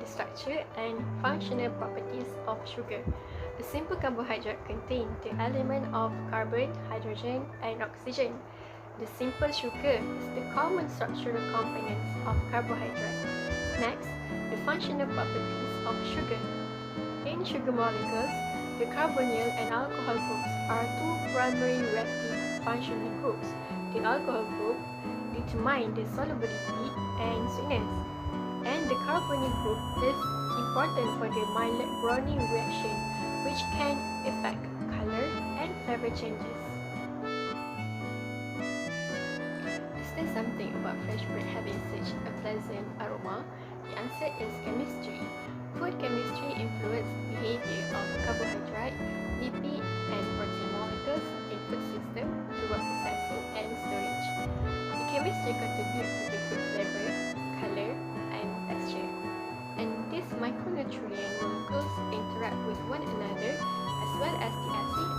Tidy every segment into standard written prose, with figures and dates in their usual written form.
structure and functional properties of sugar. A simple carbohydrate contains the element of carbon, hydrogen, and oxygen. The simple sugar is the common structural components of carbohydrate. Next, the functional properties of sugar. In sugar molecules, the carbonyl and alcohol groups are two primary reactive functional groups. The alcohol group determines the solubility and sweetness, and the carbonyl group is important for the Maillard browning reaction, which can affect color and flavor changes. Is there something about fresh bread having such a pleasant aroma? The answer is chemistry. Food chemistry influences behavior of carbohydrate, lipid, and protein molecules in food system throughout processing and storage. The chemistry contributes to the food flavor, color, and texture. And these micronutrient molecules interact with one another, as well as the acid,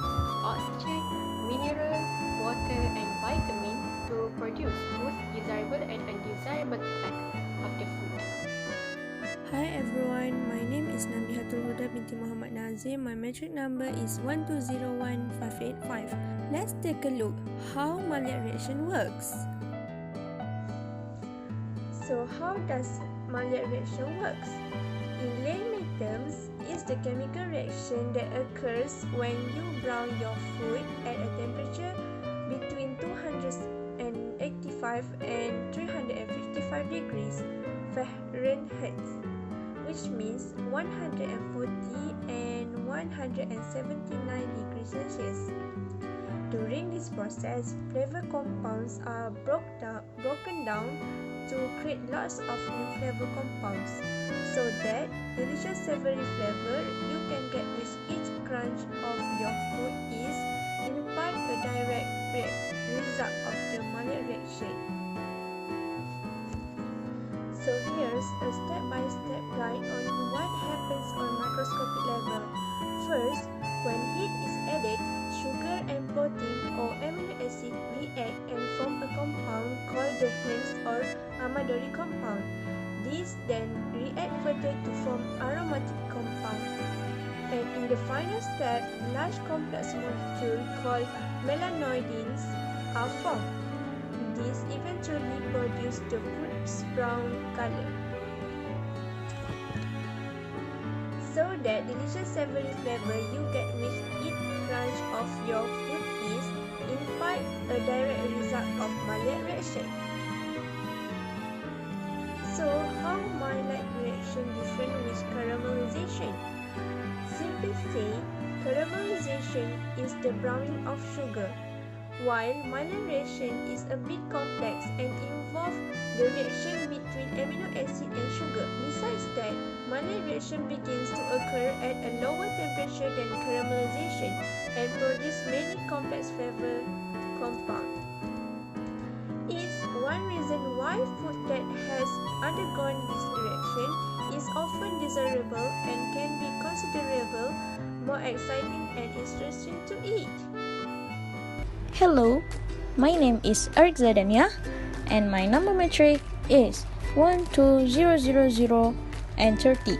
oxygen, mineral, water, and vitamin to produce both desirable and undesirable effects of the food. Hi everyone, my name is Nabihatul Huda Binti Muhammad Nazir. My metric number is 1201585. Let's take a look how Maillard reaction works. So how does Maillard reaction works? In layman terms, it's the chemical reaction that occurs when you brown your food at a temperature between 285 and 355 degrees Fahrenheit, which means 140 and 179 degrees Celsius. During this process, flavor compounds are broken down to create lots of new flavor compounds, so that delicious savory flavor you can get with each crunch of your food is, in part, a direct result of the Maillard reaction. So here's a step-by-step guide on what happens on microscopic level. First, when heat is added, sugar and protein or amino acid react and form a compound called the Hens or Amadori compound. These then react further to form aromatic compound. And in the final step, large complex molecules called melanoidins are formed. These eventually produce the food's brown color. So that delicious savory flavor you get with each crunch of your food is, in part, a direct result of Maillard reaction. So how Maillard reaction different with caramelization? Simply say, caramelization is the browning of sugar, while Maillard reaction is a bit complex and involves the reaction between amino acid and sugar. Besides that, Maillard reaction begins to occur at a lower temperature than caramelization and produce many complex flavor compounds. It's one reason why food that has undergone this reaction is often desirable and can be considerable more exciting and interesting to eat. Hello, my name is Arrikzah Daniyah and my number metric is 12000 and 30.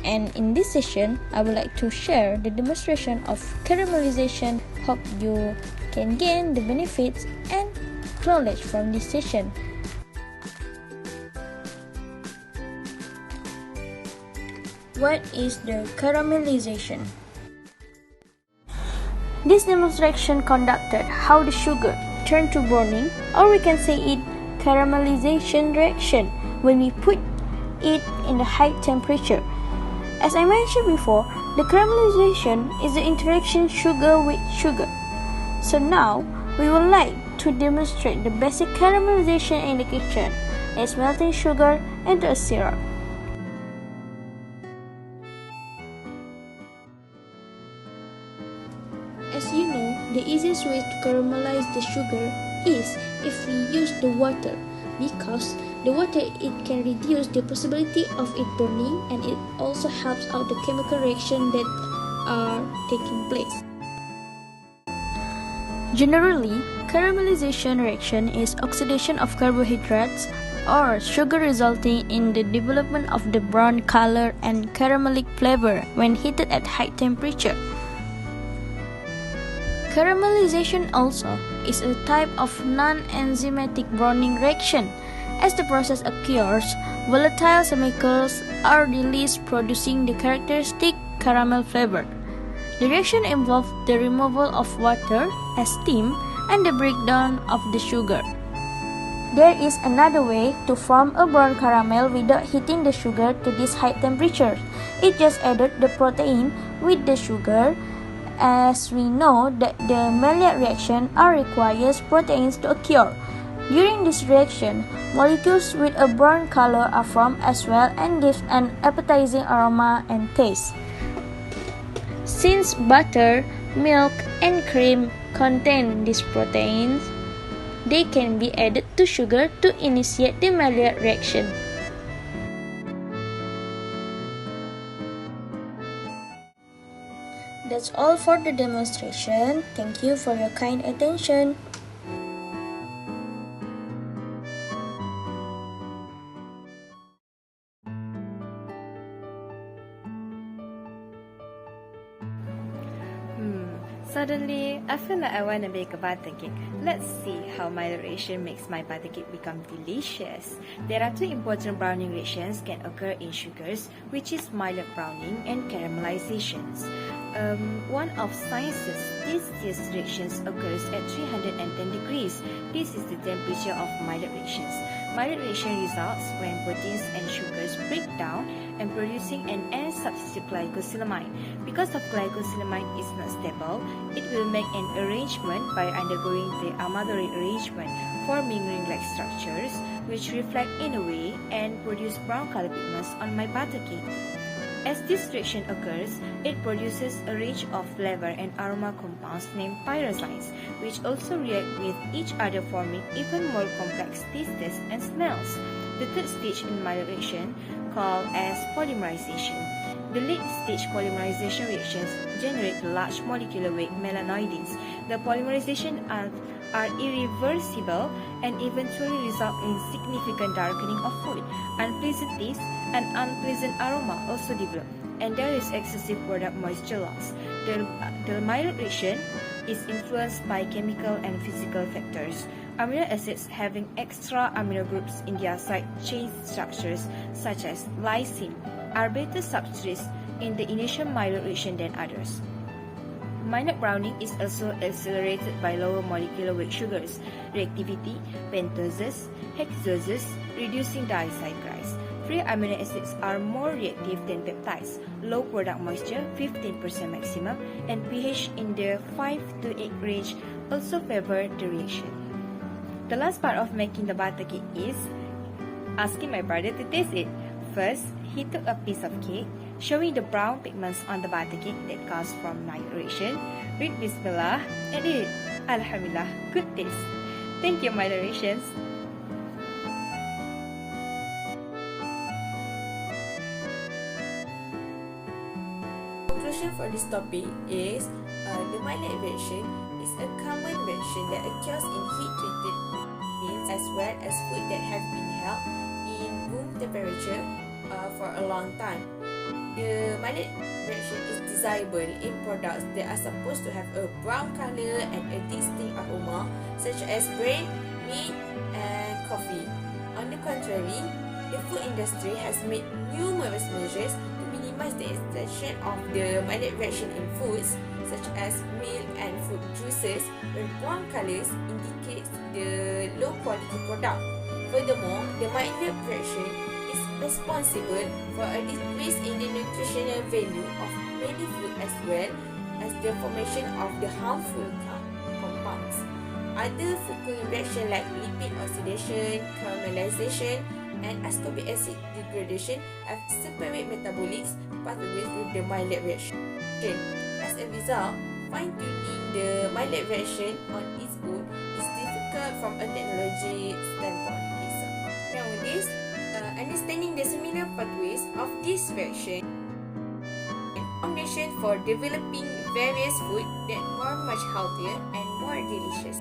And in this session, I would like to share the demonstration of caramelization. Hope you can gain the benefits and knowledge from this session. What is the caramelization? This demonstration conducted how the sugar turned to browning, or we can say it caramelization reaction, when we put it in the high temperature. As I mentioned before, the caramelization is the interaction sugar with sugar. So now, we would like to demonstrate the basic caramelization in the kitchen, as melting sugar into a syrup. As you know, the easiest way to caramelize the sugar is if we use the water, because the water it can reduce the possibility of it burning, and it also helps out the chemical reaction that are taking place. Generally, caramelization reaction is oxidation of carbohydrates or sugar, resulting in the development of the brown color and caramelic flavor when heated at high temperature. Caramelization also is a type of non-enzymatic browning reaction. As the process occurs, volatile chemicals are released, producing the characteristic caramel flavor. The reaction involves the removal of water as steam and the breakdown of the sugar. There is another way to form a brown caramel without heating the sugar to this high temperature. It just added the protein with the sugar, as we know that the Maillard reaction requires proteins to occur. During this reaction, molecules with a brown color are formed as well and give an appetizing aroma and taste. Since butter, milk, and cream contain these proteins, they can be added to sugar to initiate the Maillard reaction. That's all for the demonstration. Thank you for your kind attention. Suddenly, I feel like I want to bake a butter cake. Let's see how Maillard reaction makes my butter cake become delicious. There are two important browning reactions can occur in sugars, which is Maillard browning and caramelizations. One of science's tastiest reactions occurs at 310 degrees. This is the temperature of Maillard reactions. Maillard reaction results when proteins and sugars break down and producing an N-substitute glycosylamine. Because of glycosylamine is not stable, it will make an arrangement by undergoing the Ahmad arrangement, forming ring-like structures which reflect in a way and produce brown color pigments on my butter cake. As this reaction occurs, it produces a range of flavor and aroma compounds named pyrazines, which also react with each other, forming even more complex tastes and smells. The third stage in Maillard reaction, called as polymerization. The late-stage polymerization reactions generate large molecular weight melanoidins. The polymerization are irreversible and eventually result in significant darkening of food. Unpleasant taste and unpleasant aroma also develop, and there is excessive product moisture loss. The Maillard reaction is influenced by chemical and physical factors. Amino acids having extra amino groups in their side chain structures, such as lysine, are better substrates in the initial Maillard reaction than others. Maillard browning is also accelerated by lower molecular weight sugars, reactivity, pentoses, hexoses, reducing disaccharides. Free amino acids are more reactive than peptides. Low product moisture, 15% maximum, and pH in the 5 to 8 range also favor the reaction. The last part of making the butter cake is asking my brother to taste it. First, he took a piece of cake, showing the brown pigments on the butter cake that comes from Maillard reaction. Read Bismillah and eat it. Alhamdulillah, good taste. Thank you, Maillard reactions. Conclusion for this topic is the Maillard reaction is a common reaction that occurs in heat-treated meals as well as food that have been held in room temperature for a long time. The Maillard reaction is desirable in products that are supposed to have a brown color and a distinct aroma, such as bread, meat, and coffee. On the contrary, the food industry has made numerous measures to minimize the extension of the Maillard reaction in foods, such as milk and fruit juices, where brown colors indicates the low quality product. Furthermore, the Maillard reaction is responsible for a decrease in the nutritional value of many food as well as the formation of the harmful compounds. Other food reactions like lipid oxidation, caramelization, and ascorbic acid degradation have separate metabolic pathways with the Maillard reaction. As a result, fine-tuning the Maillard reaction on its own is difficult from a technology standpoint. Nowadays, understanding the similar pathways of this reaction is foundation for developing various food that are much healthier and more delicious.